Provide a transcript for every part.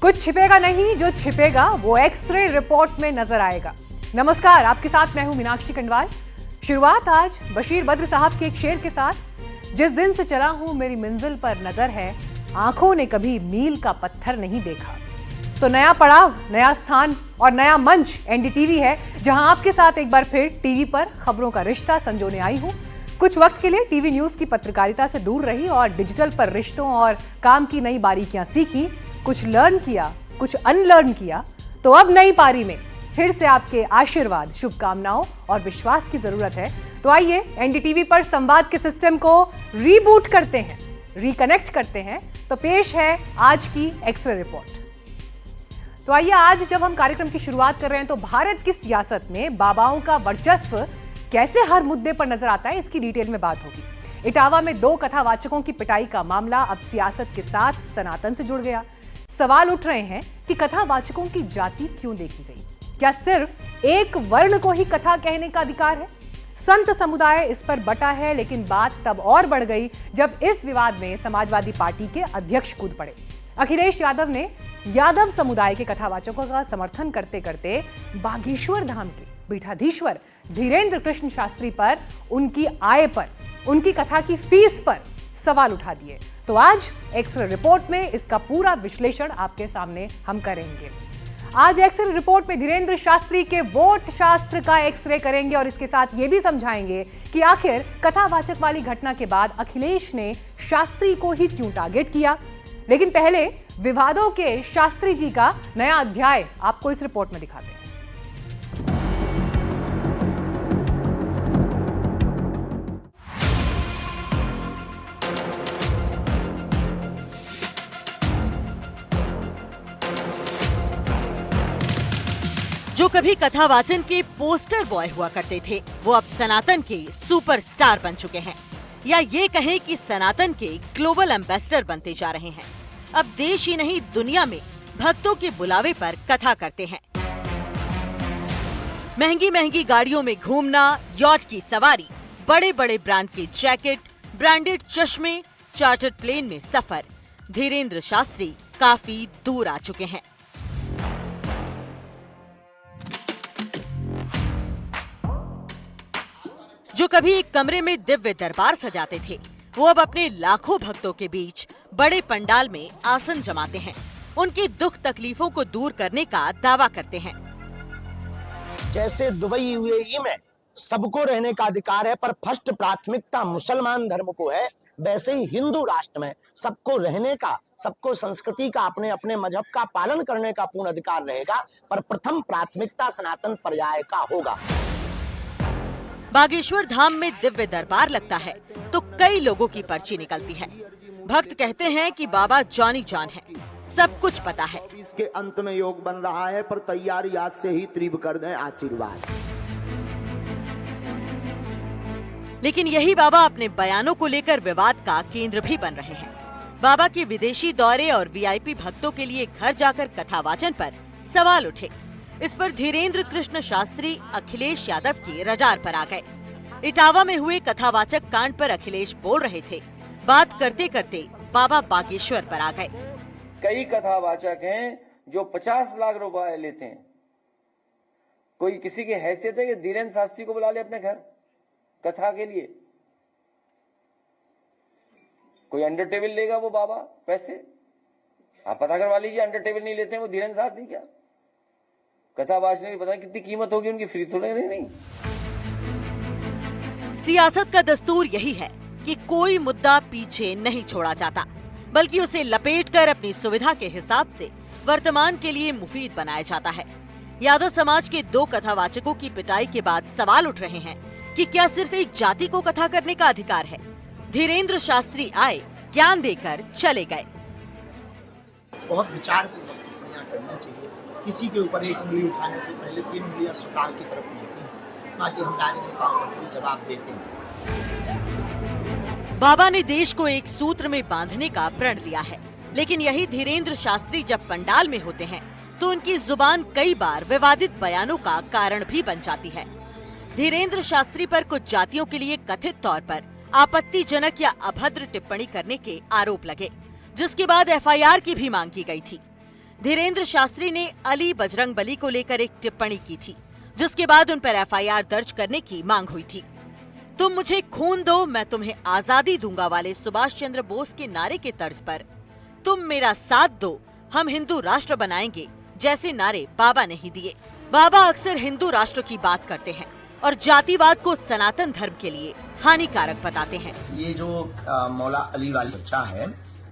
कुछ छिपेगा नहीं, जो छिपेगा वो एक्सरे रिपोर्ट में नजर आएगा। नमस्कार, आपके साथ मैं हूं मीनाक्षी खंडवाल। शुरुआत आज बशीर बद्र साहब के एक शेर के साथ। जिस दिन से चला हूं मेरी मंजिल पर नजर है, आंखों ने कभी मील का पत्थर नहीं देखा। तो नया पड़ाव, नया स्थान और नया मंच एनडीटीवी है, जहां आपके साथ एक बार फिर टीवी पर खबरों का रिश्ता संजोने आई हूं। कुछ वक्त के लिए टीवी न्यूज की पत्रकारिता से दूर रही और डिजिटल पर रिश्तों और काम की नई बारीकियां सीखी, कुछ लर्न किया, कुछ अनलर्न किया। तो अब नई पारी में फिर से आपके आशीर्वाद, शुभकामनाओं और विश्वास की जरूरत है। तो आइए एनडीटीवी पर संवाद के सिस्टम को रीबूट करते हैं, रिकनेक्ट करते हैं। तो पेश है आज की एक्सरे रिपोर्ट। तो आइए, आज जब हम कार्यक्रम की शुरुआत कर रहे हैं तो भारत की सियासत में बाबाओं का वर्चस्व कैसे हर मुद्दे पर नजर आता है, इसकी डिटेल में बात होगी। इटावा में 2 कथावाचकों की पिटाई का मामला अब सियासत के साथ सनातन से जुड़ गया। सवाल उठ रहे हैं कि कथावाचकों की जाति क्यों देखी गई? क्या सिर्फ एक वर्ण को ही कथा कहने का अधिकार है? संत समुदाय इस पर बटा है, लेकिन बात तब और बढ़ गई जब इस विवाद में समाजवादी पार्टी के अध्यक्ष कूद पड़े। अखिलेश यादव ने यादव समुदाय के कथावाचकों का समर्थन करते करते बागेश्वर धाम के पीठाधीश्वर धीरेन्द्र कृष्ण शास्त्री पर, उनकी आय पर, उनकी कथा की फीस पर सवाल उठा दिए। तो आज एक्सरे रिपोर्ट में इसका पूरा विश्लेषण आपके सामने हम करेंगे। आज एक्सरे रिपोर्ट में धीरेन्द्र शास्त्री के वोट शास्त्र का एक्सरे करेंगे और इसके साथ ये भी समझाएंगे कि आखिर कथावाचक वाली घटना के बाद अखिलेश ने शास्त्री को ही क्यों टारगेट किया। लेकिन पहले विवादों के शास्त्री जी का नया अध्याय आपको इस रिपोर्ट में दिखाते हैं। जो कभी कथावाचन के पोस्टर बॉय हुआ करते थे, वो अब सनातन के सुपरस्टार बन चुके हैं, या ये कहें कि सनातन के ग्लोबल एम्बेसडर बनते जा रहे हैं। अब देश ही नहीं, दुनिया में भक्तों के बुलावे पर कथा करते हैं। महंगी महंगी गाड़ियों में घूमना, यॉट की सवारी, बड़े बड़े ब्रांड के जैकेट, ब्रांडेड चश्मे, चार्टर्ड प्लेन में सफर। धीरेन्द्र शास्त्री काफी दूर आ चुके हैं। जो कभी एक कमरे में दिव्य दरबार सजाते थे, वो अब अपने लाखों भक्तों के बीच बड़े पंडाल में आसन जमाते हैं। उनकी दुख तकलीफों को दूर करने का दावा करते हैं। जैसे दुबई यूएई में सबको रहने का अधिकार है, पर फर्स्ट प्राथमिकता मुसलमान धर्म को है, वैसे ही हिंदू राष्ट्र में सबको रहने का, सबको संस्कृति का, अपने अपने मजहब का पालन करने का पूर्ण अधिकार रहेगा, पर प्रथम प्राथमिकता सनातन पर्याय का होगा। बागेश्वर धाम में दिव्य दरबार लगता है तो कई लोगों की पर्ची निकलती है। भक्त कहते हैं कि बाबा जॉनी जॉन है, सब कुछ पता है। इसके अंत में योग बन रहा है, पर तैयारी आज से ही तीव्र कर दें, आशीर्वाद। लेकिन यही बाबा अपने बयानों को लेकर विवाद का केंद्र भी बन रहे हैं। बाबा के विदेशी दौरे और वीआईपी भक्तों के लिए घर जाकर कथावाचन पर सवाल उठे। इस पर धीरेन्द्र कृष्ण शास्त्री अखिलेश यादव की रडार पर आ गए। इटावा में हुए कथावाचक कांड पर अखिलेश बोल रहे थे, बात करते करते बाबा बागेश्वर पर आ गए। कई कथावाचक हैं जो 50 लाख रुपए लेते हैं। कोई किसी की हैसियत है कि धीरेन्द्र शास्त्री को बुला ले अपने घर कथा के लिए? कोई अंडर टेबल लेगा वो बाबा पैसे? आप पता करवा लीजिए, अंडर टेबल नहीं लेते हैं वो धीरेन्द्र शास्त्री। क्या कथावाचने की पता कितनी कीमत होगी उनकी? फ्री थोड़े नहीं। सियासत का दस्तूर यही है कि कोई मुद्दा पीछे नहीं छोड़ा जाता, बल्कि उसे लपेटकर अपनी सुविधा के हिसाब से वर्तमान के लिए मुफीद बनाया जाता है। यादव समाज के 2 कथावाचकों की पिटाई के बाद सवाल उठ रहे हैं कि क्या सिर्फ एक जाति को कथा करने का अधिकार है? धीरेन्द्र शास्त्री आए, ज्ञान देकर चले गए। बहुत विचार करना चाहिए। किसी के ऊपर एक उंगली उठाने से पहले 3 उंगलियां सुधार की तरफ होती हैं। बाकी हम राजनेताओं को कोई जवाब देते हैं। बाबा ने देश को एक सूत्र में बांधने का प्रण लिया है, लेकिन यही धीरेन्द्र शास्त्री जब पंडाल में होते हैं तो उनकी जुबान कई बार विवादित बयानों का कारण भी बन जाती है। धीरेन्द्र शास्त्री पर कुछ जातियों के लिए कथित तौर पर आपत्तिजनक या अभद्र टिप्पणी करने के आरोप लगे, जिसके बाद एफआईआर की भी मांग की गई थी। धीरेन्द्र शास्त्री ने अली बजरंगबली को लेकर एक टिप्पणी की थी, जिसके बाद उन पर एफआईआर दर्ज करने की मांग हुई थी। तुम मुझे खून दो मैं तुम्हें आजादी दूंगा वाले सुभाष चंद्र बोस के नारे के तर्ज पर तुम मेरा साथ दो हम हिंदू राष्ट्र बनाएंगे जैसे नारे बाबा ने ही दिए। बाबा अक्सर हिंदू राष्ट्र की बात करते हैं और जातिवाद को सनातन धर्म के लिए हानिकारक बताते हैं। ये जो मौला अली वाली चर्चा है,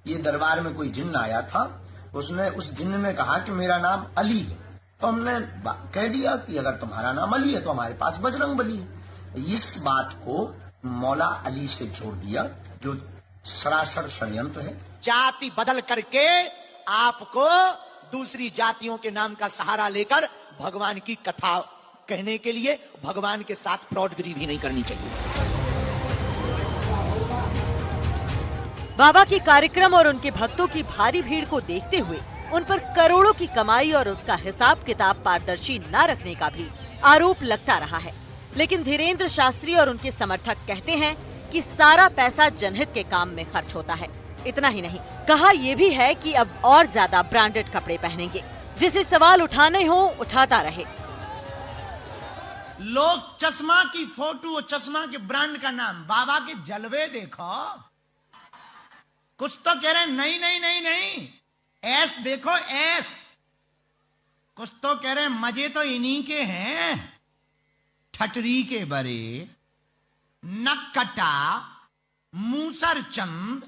ये दरबार में कोई जिन्न आया था, उसने उस जिन्न ने कहा कि मेरा नाम अली है, तो हमने कह दिया कि अगर तुम्हारा नाम अली है तो हमारे पास बजरंगबली है। इस बात को मौला अली से जोड़ दिया, जो सरासर षड्यंत्र है। जाति बदल करके आपको दूसरी जातियों के नाम का सहारा लेकर भगवान की कथा कहने के लिए भगवान के साथ फ्रॉडगिरी भी नहीं करनी चाहिए। बाबा के कार्यक्रम और उनके भक्तों की भारी भीड़ को देखते हुए उन पर करोड़ों की कमाई और उसका हिसाब किताब पारदर्शी न रखने का भी आरोप लगता रहा है। लेकिन धीरेन्द्र शास्त्री और उनके समर्थक कहते हैं कि सारा पैसा जनहित के काम में खर्च होता है। इतना ही नहीं, कहा यह भी है कि अब और ज्यादा ब्रांडेड कपड़े पहनेंगे, जिसे सवाल उठाने हो उठाता रहे। लोग चश्मा की फोटो, चश्मा के ब्रांड का नाम, बाबा के जलवे देखो, कुछ तो कह रहे नहीं नहीं नहीं नहीं, ऐस देखो ऐस, कुछ तो कह रहे मजे तो इन्हीं के हैं, ठटरी के बरे, नक्कटा, मूसर चंद,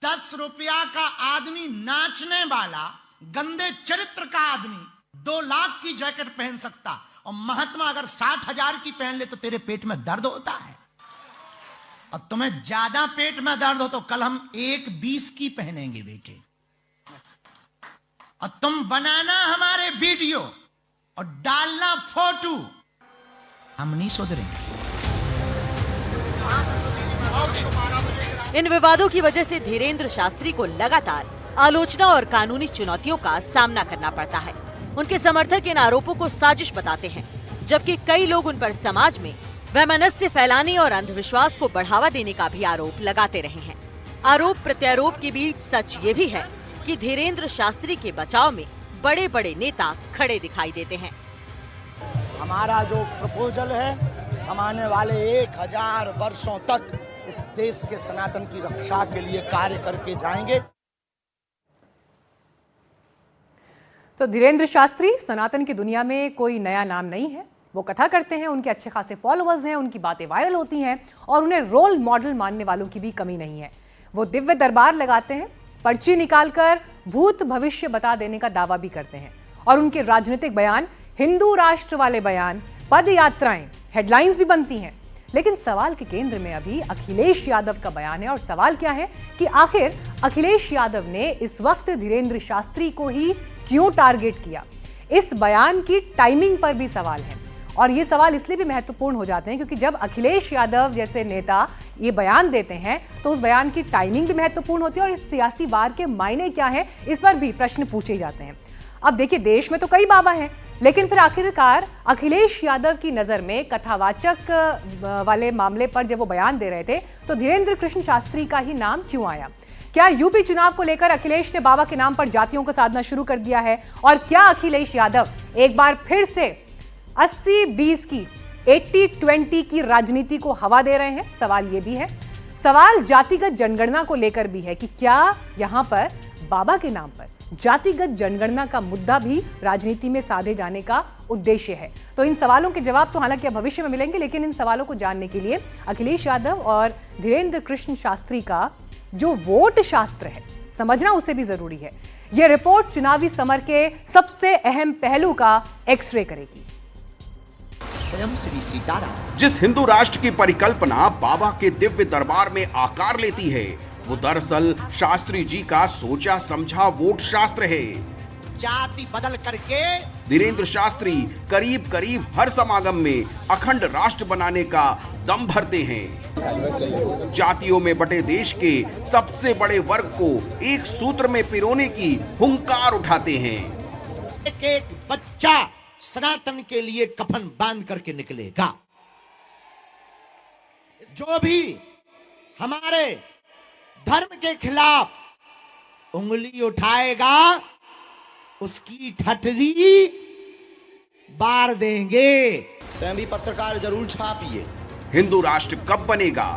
10 रुपया का आदमी नाचने वाला, गंदे चरित्र का आदमी 2 लाख की जैकेट पहन सकता, और महात्मा अगर 60,000 की पहन ले तो तेरे पेट में दर्द होता है। और तुम्हें ज्यादा पेट में दर्द हो तो कल हम 1,20 की पहनेंगे बेटे, और तुम बनाना हमारे वीडियो और डालना फोटो, हम नहीं सुधरेंगे। इन विवादों की वजह से धीरेन्द्र शास्त्री को लगातार आलोचना और कानूनी चुनौतियों का सामना करना पड़ता है। उनके समर्थक इन आरोपों को साजिश बताते हैं, जबकि कई लोग उन पर समाज में वैमनस्य फैलाने और अंधविश्वास को बढ़ावा देने का भी आरोप लगाते रहे हैं। आरोप प्रत्यारोप के बीच सच ये भी है कि धीरेन्द्र शास्त्री के बचाव में बड़े बड़े नेता खड़े दिखाई देते हैं। हमारा जो प्रपोजल है, हम आने वाले 1000 वर्षों तक इस देश के सनातन की रक्षा के लिए कार्य करके जाएंगे। तो धीरेन्द्र शास्त्री सनातन की दुनिया में कोई नया नाम नहीं है। वो कथा करते हैं, उनके अच्छे खासे फॉलोअर्स हैं, उनकी बातें वायरल होती हैं और उन्हें रोल मॉडल मानने वालों की भी कमी नहीं है। वो दिव्य दरबार लगाते हैं, पर्ची निकालकर भूत भविष्य बता देने का दावा भी करते हैं, और उनके राजनीतिक बयान, हिंदू राष्ट्र वाले बयान, पद यात्राएं हेडलाइंस भी बनती हैं। लेकिन सवाल के केंद्र में अभी अखिलेश यादव का बयान है, और सवाल क्या है कि आखिर अखिलेश यादव ने इस वक्त धीरेन्द्र शास्त्री को ही क्यों टारगेट किया। इस बयान की टाइमिंग पर भी सवाल है, और ये सवाल इसलिए भी महत्वपूर्ण हो जाते हैं क्योंकि जब अखिलेश यादव जैसे नेता ये बयान देते हैं तो उस बयान की टाइमिंग भी महत्वपूर्ण होती है, और इस सियासी वार के मायने क्या हैं इस पर भी प्रश्न पूछे जाते हैं। अब देखिए, देश में तो कई बाबा हैं, लेकिन फिर आखिरकार अखिलेश यादव की नजर में कथावाचक वाले मामले पर जब वो बयान दे रहे थे तो धीरेन्द्र कृष्ण शास्त्री का ही नाम क्यों आया? क्या यूपी चुनाव को लेकर अखिलेश ने बाबा के नाम पर जातियों को साधना शुरू कर दिया है? और क्या अखिलेश यादव एक बार फिर से 80-20 की 80-20 की राजनीति को हवा दे रहे हैं? सवाल ये भी है। सवाल जातिगत जनगणना को लेकर भी है कि क्या यहां पर बाबा के नाम पर जातिगत जनगणना का मुद्दा भी राजनीति में साधे जाने का उद्देश्य है? तो इन सवालों के जवाब तो हालांकि भविष्य में मिलेंगे, लेकिन इन सवालों को जानने के लिए अखिलेश यादव और धीरेन्द्र कृष्ण शास्त्री का जो वोट शास्त्र है समझना उसे भी जरूरी है। यह रिपोर्ट चुनावी समर के सबसे अहम पहलू का एक्सरे करेगी। स्वयं श्री सीताराम जिस हिंदू राष्ट्र की परिकल्पना बाबा के दिव्य दरबार में आकार लेती है, वो दरअसल शास्त्री जी का सोचा समझा वोट शास्त्र है। जाति बदल करके धीरेन्द्र शास्त्री करीब करीब हर समागम में अखंड राष्ट्र बनाने का दम भरते हैं। जातियों में बटे देश के सबसे बड़े वर्ग को एक सूत्र में पिरोने की हुंकार उठाते हैं। एक एक बच्चा सनातन के लिए कफन बांध करके निकलेगा। जो भी हमारे धर्म के खिलाफ उंगली उठाएगा उसकी ठठरी बार देंगे। स्वयं भी पत्रकार जरूर छापिए। हिंदू राष्ट्र कब बनेगा,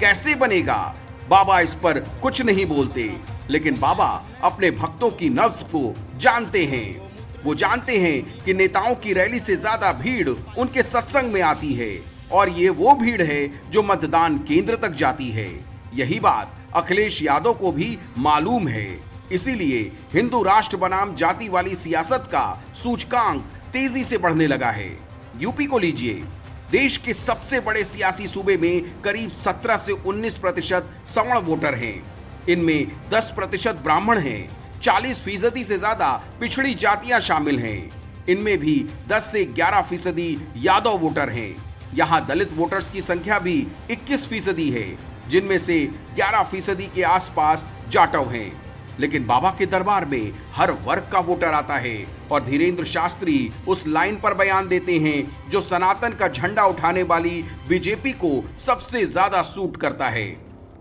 कैसे बनेगा, बाबा इस पर कुछ नहीं बोलते, लेकिन बाबा अपने भक्तों की नब्ज को जानते हैं। वो जानते हैं कि नेताओं की रैली से ज्यादा भीड़ उनके सत्संग में आती है, और ये वो भीड़ है जो मतदान केंद्र तक जाती है। यही बात अखिलेश यादव को भी मालूम है। इसीलिए हिंदू राष्ट्र बनाम जाति वाली सियासत का सूचकांक तेजी से बढ़ने लगा है। यूपी को लीजिए, देश के सबसे बड़े सियासी सूबे में करीब 17 से 19% सवर्ण वोटर हैं। इनमें 10% ब्राह्मण हैं, 40% से ज्यादा पिछड़ी जातियां शामिल हैं। इनमें भी 10 से 11% यादव वोटर हैं। यहाँ दलित वोटर्स की संख्या भी 21% है, जिनमें से 11% के आसपास जाटव हैं। लेकिन बाबा के दरबार में हर वर्ग का वोटर आता है, और धीरेन्द्र शास्त्री उस लाइन पर बयान देते हैं जो सनातन का झंडा उठाने वाली बीजेपी को सबसे ज्यादा सूट करता है।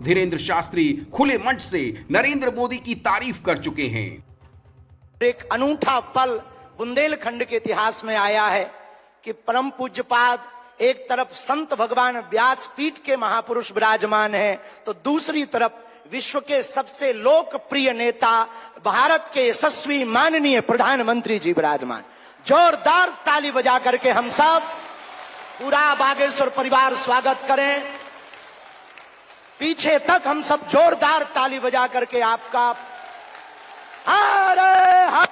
धीरेन्द्र शास्त्री खुले मंच से नरेंद्र मोदी की तारीफ कर चुके हैं। एक अनूठा पल बुंदेलखंड के इतिहास में आया है कि परम पूज्यपाद एक तरफ संत भगवान व्यासपीठ के महापुरुष विराजमान हैं, तो दूसरी तरफ विश्व के सबसे लोकप्रिय नेता भारत के यशस्वी माननीय प्रधानमंत्री जी विराजमान। जोरदार ताली बजा करके हम सब पूरा बागेश्वर परिवार स्वागत करें। पीछे तक हम सब जोरदार ताली बजा करके आपका अरे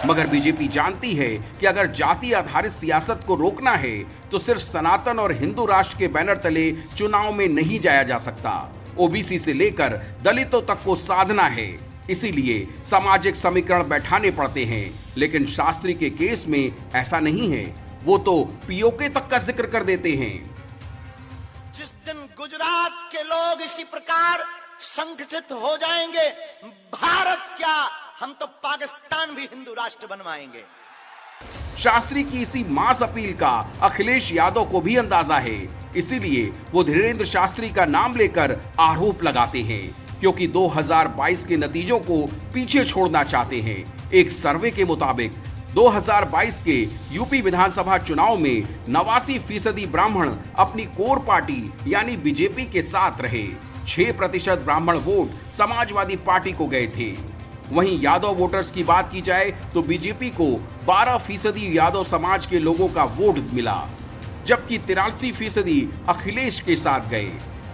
मगर बीजेपी जानती है कि अगर जाति आधारित सियासत को रोकना है तो सिर्फ सनातन और हिंदू राष्ट्र के बैनर तले चुनाव में नहीं जाया जा सकता। ओबीसी से लेकर दलितों तक को साधना है। इसीलिए सामाजिक समीकरण बैठाने पड़ते हैं। लेकिन शास्त्री के केस में ऐसा नहीं है। वो तो पीओके तक का जिक्र कर देते हैं। जिस दिन गुजरात के लोग इसी प्रकार संगठित हो जाएंगे, भारत क्या, हम तो पाकिस्तान भी हिंदू राष्ट्र बनवाएंगे। शास्त्री की इसी मास अपील का अखिलेश यादव को भी अंदाजा है। इसीलिए वो धीरेन्द्र शास्त्री का नाम लेकर आरोप लगाते हैं, क्योंकि 2022 के नतीजों को पीछे छोड़ना चाहते हैं। एक सर्वे के मुताबिक 2022 के यूपी विधानसभा चुनाव में 89% ब्राह्मण अपनी कोर पार्टी यानी बीजेपी के साथ रहे। 6% ब्राह्मण वोट समाजवादी पार्टी को गए थे। वहीं यादव वोटर्स की बात की जाए तो बीजेपी को 12% यादव समाज के लोगों का वोट मिला, जबकि 83% अखिलेश के साथ गए।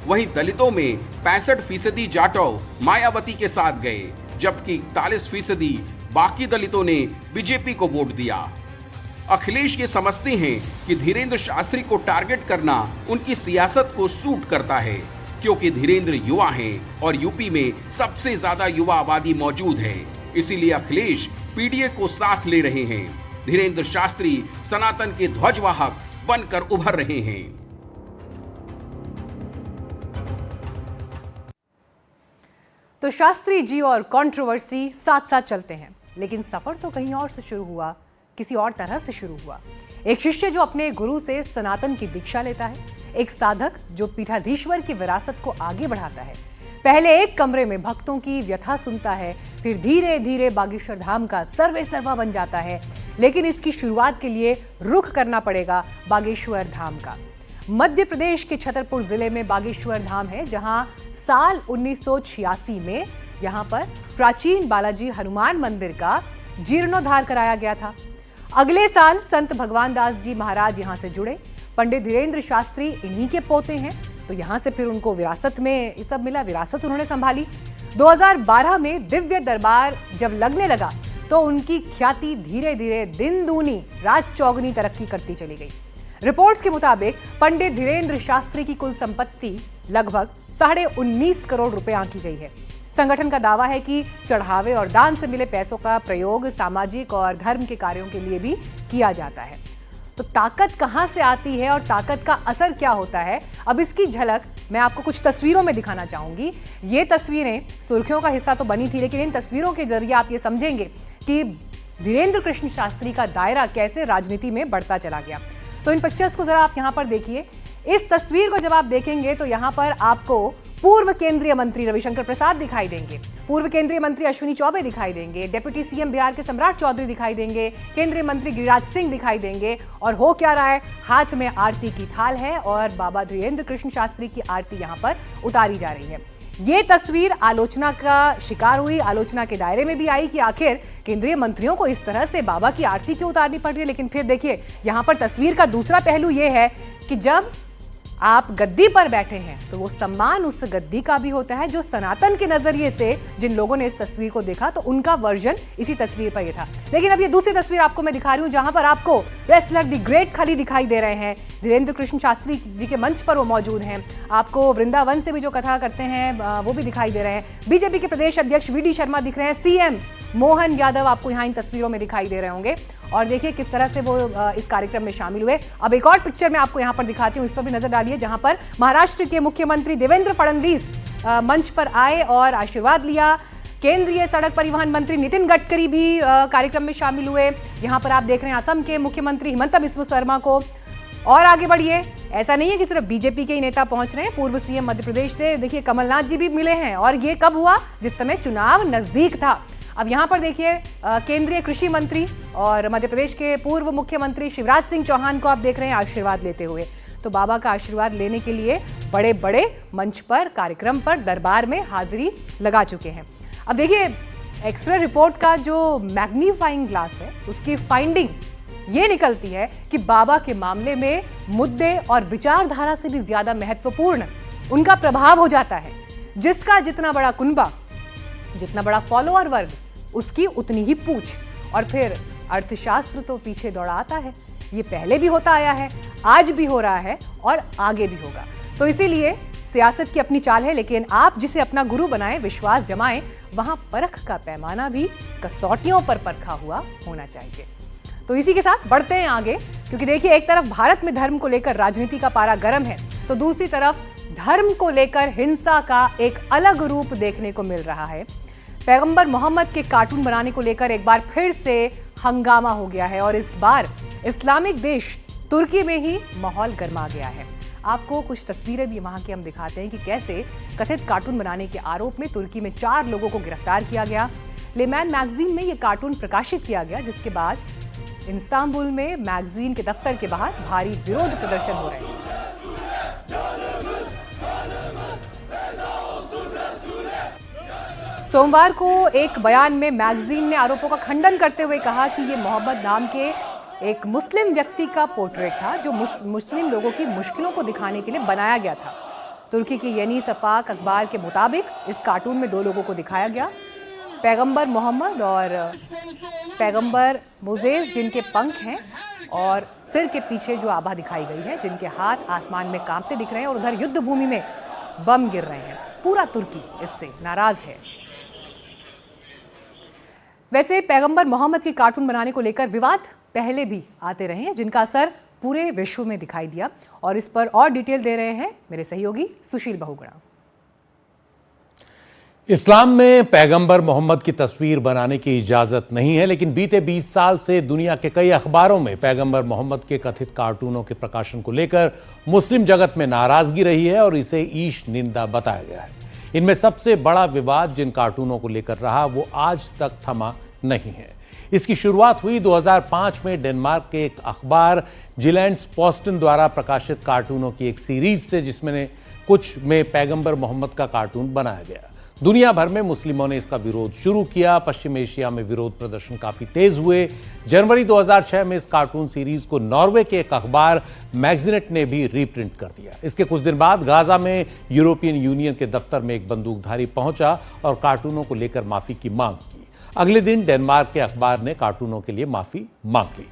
वहीं दलितों में 65% जाटव मायावती के साथ गए, जबकि 41% बाकी दलितों ने बीजेपी को वोट दिया। अखिलेश ये समझते हैं कि धीरेन्द्र शास्त्री को टारगेट करना उनकी सियासत को सूट करता है, क्योंकि धीरेन्द्र युवा हैं और यूपी में सबसे ज्यादा युवा आबादी मौजूद है। इसीलिए अखिलेश पीडीए को साथ ले रहे हैं। धीरेन्द्र शास्त्री सनातन के ध्वजवाहक बनकर उभर रहे हैं। तो शास्त्री जी और कंट्रोवर्सी साथ साथ चलते हैं, लेकिन सफर तो कहीं और से शुरू हुआ, किसी और तरह से शुरू हुआ। एक शिष्य जो अपने गुरु से सनातन की दीक्षा लेता है, एक साधक जो पीठाधीश्वर की विरासत को आगे बढ़ाता है। पहले एक कमरे में भक्तों की व्यथा सुनता है, फिर धीरे धीरे बागेश्वर धाम का सर्वे सर्वा बन जाता है। लेकिन इसकी शुरुआत के लिए रुख करना पड़ेगा बागेश्वर धाम का। मध्य प्रदेश के छतरपुर जिले में बागेश्वर धाम है, जहां साल 1986 में यहां पर प्राचीन बालाजी हनुमान मंदिर का जीर्णोद्धार कराया गया था। अगले साल संत भगवान दास जी महाराज यहां से जुड़े। पंडित धीरेन्द्र शास्त्री इन्हीं के पोते हैं, तो यहां से फिर उनको विरासत में ये सब मिला, विरासत उन्होंने संभाली। 2012 में दिव्य दरबार जब लगने लगा तो उनकी ख्याति धीरे धीरे दिन दूनी रात चौगुनी तरक्की करती चली गई। रिपोर्ट्स के मुताबिक पंडित धीरेन्द्र शास्त्री की कुल संपत्ति लगभग 19.5 करोड़ रुपए आंकी गई है। संगठन का दावा है कि चढ़ावे और दान से मिले पैसों का प्रयोग सामाजिक और धर्म के कार्यों के लिए भी किया जाता है। तो ताकत कहां से आती है और ताकत का असर क्या होता है, अब इसकी झलक मैं आपको कुछ तस्वीरों में दिखाना चाहूंगी। ये तस्वीरें सुर्खियों का हिस्सा तो बनी थी, लेकिन इन तस्वीरों के जरिए आप ये समझेंगे कि धीरेन्द्र कृष्ण शास्त्री का दायरा कैसे राजनीति में बढ़ता चला गया। तो इन पिक्चर्स को जरा आप यहाँ पर देखिए। इस तस्वीर को जब आप देखेंगे तो यहाँ पर आपको पूर्व केंद्रीय मंत्री रविशंकर प्रसाद दिखाई देंगे, पूर्व केंद्रीय मंत्री अश्विनी चौबे दिखाई देंगे, डिप्टी सीएम बिहार के सम्राट चौधरी दिखाई देंगे, केंद्रीय मंत्री गिरिराज सिंह दिखाई देंगे। और हो क्या रहा है, हाथ में आरती की थाल है और बाबा धीरेन्द्र कृष्ण शास्त्री की आरती यहां पर उतारी जा रही है। ये तस्वीर आलोचना का शिकार हुई, आलोचना के दायरे में भी आई कि आखिर केंद्रीय मंत्रियों को इस तरह से बाबा की आरती क्यों उतारनी पड़ रही है। लेकिन फिर देखिए, यहां पर तस्वीर का दूसरा पहलू यह है कि जब आप गद्दी पर बैठे हैं तो वो सम्मान उस गद्दी का भी होता है। जो सनातन के नजरिए से जिन लोगों ने इस तस्वीर को देखा तो उनका वर्जन इसी तस्वीर पर ये था। लेकिन अब ये दूसरी तस्वीर आपको मैं दिखा रही हूं जहां पर आपको रेसलर द ग्रेट खली दिखाई दे रहे हैं। धीरेन्द्र कृष्ण शास्त्री जी के मंच पर वो मौजूद हैं। आपको वृंदावन से भी जो कथा करते हैं वो भी दिखाई दे रहे हैं। बीजेपी के प्रदेश अध्यक्ष वी डी शर्मा दिख रहे हैं। सीएम मोहन यादव आपको यहाँ इन तस्वीरों में दिखाई दे रहे होंगे। और देखिए किस तरह से वो इस कार्यक्रम में शामिल हुए। अब एक और पिक्चर मैं आपको यहाँ पर दिखाती हूँ, इस पर भी नजर डालिए, जहां पर महाराष्ट्र के मुख्यमंत्री देवेंद्र फडणवीस मंच पर आए और आशीर्वाद लिया। केंद्रीय सड़क परिवहन मंत्री नितिन गडकरी भी कार्यक्रम में शामिल हुए। यहाँ पर आप देख रहे हैं असम के मुख्यमंत्री हिमंता बिस्वा शर्मा को। और आगे बढ़िए, ऐसा नहीं है कि सिर्फ बीजेपी के ही नेता पहुंच रहे हैं, पूर्व सीएम मध्य प्रदेश से देखिए कमलनाथ जी भी मिले हैं। और ये कब हुआ, जिस समय चुनाव नजदीक था। अब यहाँ पर देखिए केंद्रीय कृषि मंत्री और मध्य प्रदेश के पूर्व मुख्यमंत्री शिवराज सिंह चौहान को आप देख रहे हैं आशीर्वाद लेते हुए। तो बाबा का आशीर्वाद लेने के लिए बड़े बड़े मंच पर, कार्यक्रम पर, दरबार में हाजिरी लगा चुके हैं। अब देखिए, एक्सरे रिपोर्ट का जो मैग्नीफाइंग ग्लास है उसकी फाइंडिंग ये निकलती है कि बाबा के मामले में मुद्दे और विचारधारा से भी ज्यादा महत्वपूर्ण उनका प्रभाव हो जाता है। जिसका जितना बड़ा कुनबा, जितना बड़ा फॉलोअर वर्ग, उसकी उतनी ही पूछ। और फिर अर्थशास्त्र तो पीछे दौड़ाता है। ये पहले भी होता आया है, आज भी हो रहा है और आगे भी होगा। तो इसीलिए सियासत की अपनी चाल है, लेकिन आप जिसे अपना गुरु बनाएं, विश्वास जमाएं, वहां परख का पैमाना भी कसौटियों पर परखा हुआ होना चाहिए। तो इसी के साथ बढ़ते हैं आगे, क्योंकि देखिए एक तरफ भारत में धर्म को लेकर राजनीति का पारा गर्म है, तो दूसरी तरफ धर्म को लेकर हिंसा का एक अलग रूप देखने को मिल रहा है। पैगंबर मोहम्मद के कार्टून बनाने को लेकर एक बार फिर से हंगामा हो गया है और इस बार इस्लामिक देश तुर्की में ही माहौल गर्मा गया है। आपको कुछ तस्वीरें भी वहां की हम दिखाते हैं कि कैसे कथित कार्टून बनाने के आरोप में तुर्की में 4 लोगों को गिरफ्तार किया गया। लेमैन मैगजीन में यह कार्टून प्रकाशित किया गया, जिसके बाद इस्तांबुल में मैगजीन के दफ्तर के बाहर भारी विरोध प्रदर्शन हो रहे हैं। सोमवार को एक बयान में मैगजीन ने आरोपों का खंडन करते हुए कहा कि ये मोहम्मद नाम के एक मुस्लिम व्यक्ति का पोर्ट्रेट था, जो मुस्लिम लोगों की मुश्किलों को दिखाने के लिए बनाया गया था। तुर्की की येनी सफाक अखबार के मुताबिक इस कार्टून में 2 लोगों को दिखाया गया, पैगंबर मोहम्मद और पैगंबर मोजेस, जिनके पंख हैं और सिर के पीछे जो आभा दिखाई गई है, जिनके हाथ आसमान में कांपते दिख रहे हैं और उधर युद्ध भूमि में बम गिर रहे हैं। पूरा तुर्की इससे नाराज है। वैसे पैगंबर मोहम्मद की कार्टून बनाने को लेकर विवाद पहले भी आते रहे हैं, जिनका असर पूरे विश्व में दिखाई दिया। और इस पर और डिटेल दे रहे हैं मेरे सहयोगी सुशील बहुगुणा। इस्लाम में पैगंबर मोहम्मद की तस्वीर बनाने की इजाजत नहीं है, लेकिन बीते 20 साल से दुनिया के कई अखबारों में पैगंबर मोहम्मद के कथित कार्टूनों के प्रकाशन को लेकर मुस्लिम जगत में नाराजगी रही है और इसे ईश निंदा बताया गया है। इनमें सबसे बड़ा विवाद जिन कार्टूनों को लेकर रहा वो आज तक थमा नहीं है। इसकी शुरुआत हुई 2005 में डेनमार्क के एक अखबार जिलैंड्सपोस्टन द्वारा प्रकाशित कार्टूनों की एक सीरीज से, जिसमें कुछ में पैगंबर मोहम्मद का कार्टून बनाया गया। दुनिया भर में मुस्लिमों ने इसका विरोध शुरू किया। पश्चिम एशिया में विरोध प्रदर्शन काफी तेज हुए। जनवरी 2006 में इस कार्टून सीरीज को नॉर्वे के एक अखबार मैगजीनेट ने भी रीप्रिंट कर दिया। इसके कुछ दिन बाद गाजा में यूरोपियन यूनियन के दफ्तर में एक बंदूकधारी पहुंचा और कार्टूनों को लेकर माफी की मांग की। अगले दिन डेनमार्क के अखबार ने कार्टूनों के लिए माफी मांग ली,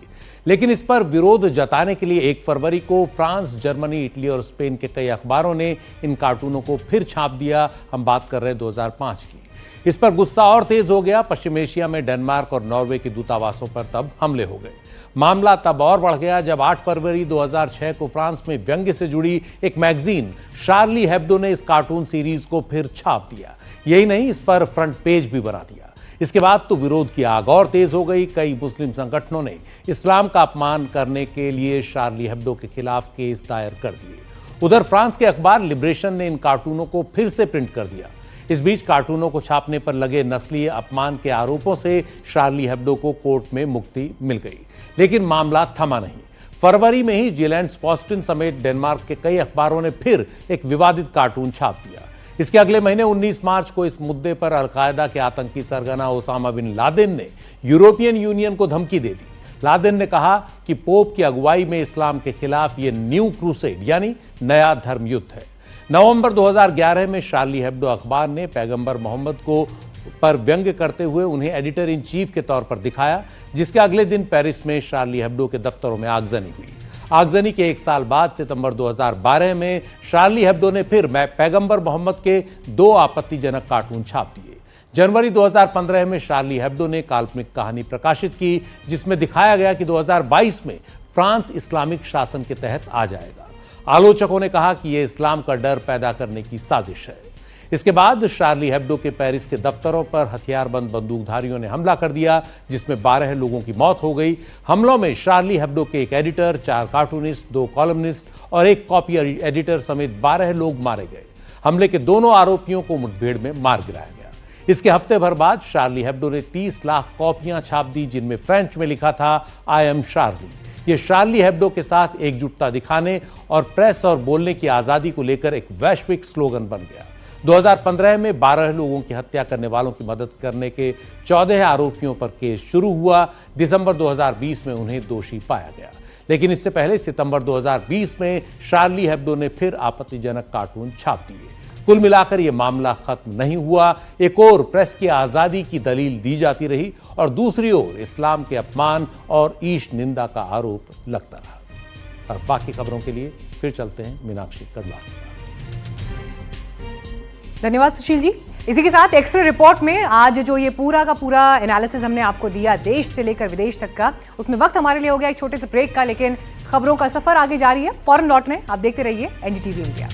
लेकिन इस पर विरोध जताने के लिए 1 फरवरी को फ्रांस, जर्मनी, इटली और स्पेन के कई अखबारों ने इन कार्टूनों को फिर छाप दिया। हम बात कर रहे हैं 2005 की। इस पर गुस्सा और तेज हो गया। पश्चिम एशिया में डेनमार्क और नॉर्वे के दूतावासों पर तब हमले हो गए। मामला तब और बढ़ गया जब 8 फरवरी 2006 को फ्रांस में व्यंग्य से जुड़ी एक मैगजीन शार्ली हेब्दो ने इस कार्टून सीरीज को फिर छाप दिया। यही नहीं, इस पर फ्रंट पेज भी बना दिया। इसके बाद तो विरोध की आग और तेज हो गई। कई मुस्लिम संगठनों ने इस्लाम का अपमान करने के लिए शार्ली हेब्दो के खिलाफ केस दायर कर दिए। उधर फ्रांस के अखबार लिबरेशन ने इन कार्टूनों को फिर से प्रिंट कर दिया। इस बीच कार्टूनों को छापने पर लगे नस्लीय अपमान के आरोपों से शार्ली हेब्डो को कोर्ट में मुक्ति मिल गई, लेकिन मामला थमा नहीं। फरवरी में ही जीलैंड्स-पोस्टन समेत डेनमार्क के कई अखबारों ने फिर एक विवादित कार्टून छाप दिया। इसके अगले महीने 19 मार्च को इस मुद्दे पर अलकायदा के आतंकी सरगना ओसामा बिन लादेन ने यूरोपियन यूनियन को धमकी दे दी। लादेन ने कहा कि पोप की अगुवाई में इस्लाम के खिलाफ यह न्यू क्रूसेड यानी नया धर्म युद्ध है। नवंबर 2011 में शार्ली हेब्डो अखबार ने पैगंबर मोहम्मद को पर व्यंग्य करते हुए उन्हें एडिटर इन चीफ के तौर पर दिखाया, जिसके अगले दिन पेरिस में शार्ली हेब्डो के दफ्तरों में आगजनी हुई। आगजनी के एक साल बाद सितंबर 2012 में शार्ली हेब्डो ने फिर पैगंबर मोहम्मद के 2 आपत्तिजनक कार्टून छाप दिए। जनवरी 2015 में शार्ली हेब्डो ने काल्पनिक कहानी प्रकाशित की, जिसमें दिखाया गया कि 2022 में फ्रांस इस्लामिक शासन के तहत आ जाएगा। आलोचकों ने कहा कि यह इस्लाम का डर पैदा करने की साजिश है। इसके बाद शार्ली हेब्डो के पेरिस के दफ्तरों पर हथियारबंद बंदूकधारियों ने हमला कर दिया, जिसमें 12 लोगों की मौत हो गई। हमलों में शार्ली हेब्डो के एक एडिटर, 4 कार्टूनिस्ट, 2 कॉलमनिस्ट और एक कॉपी एडिटर समेत 12 लोग मारे गए। हमले के दोनों आरोपियों को मुठभेड़ में मार गिराया गया। इसके हफ्ते भर बाद शार्ली हेब्डो ने 30 लाख कॉपियां छाप दी, जिनमें फ्रेंच में लिखा था आई एम शार्ली। यह शार्ली हेब्डो के साथ एकजुटता दिखाने और प्रेस और बोलने की आजादी को लेकर एक वैश्विक स्लोगन बन गया। 2015 में 12 लोगों की हत्या करने वालों की मदद करने के 14 आरोपियों पर केस शुरू हुआ। दिसंबर 2020 में उन्हें दोषी पाया गया, लेकिन इससे पहले सितंबर 2020 में शार्ली हेब्डो ने फिर आपत्तिजनक कार्टून छाप दिए। कुल मिलाकर यह मामला खत्म नहीं हुआ। एक ओर प्रेस की आजादी की दलील दी जाती रही और दूसरी ओर इस्लाम के अपमान और ईश निंदा का आरोप लगता रहा। और बाकी खबरों के लिए फिर चलते हैं मीनाक्षी कंडवाल के पास। धन्यवाद सुशील जी। इसी के साथ एक्सरे रिपोर्ट में आज जो ये पूरा का पूरा एनालिसिस हमने आपको दिया देश से लेकर विदेश तक का, उसमें वक्त हमारे लिए हो गया एक छोटे से ब्रेक का, लेकिन खबरों का सफर आगे जारी है। फौरन लौटने आप देखते रहिए एनडीटीवी इंडिया।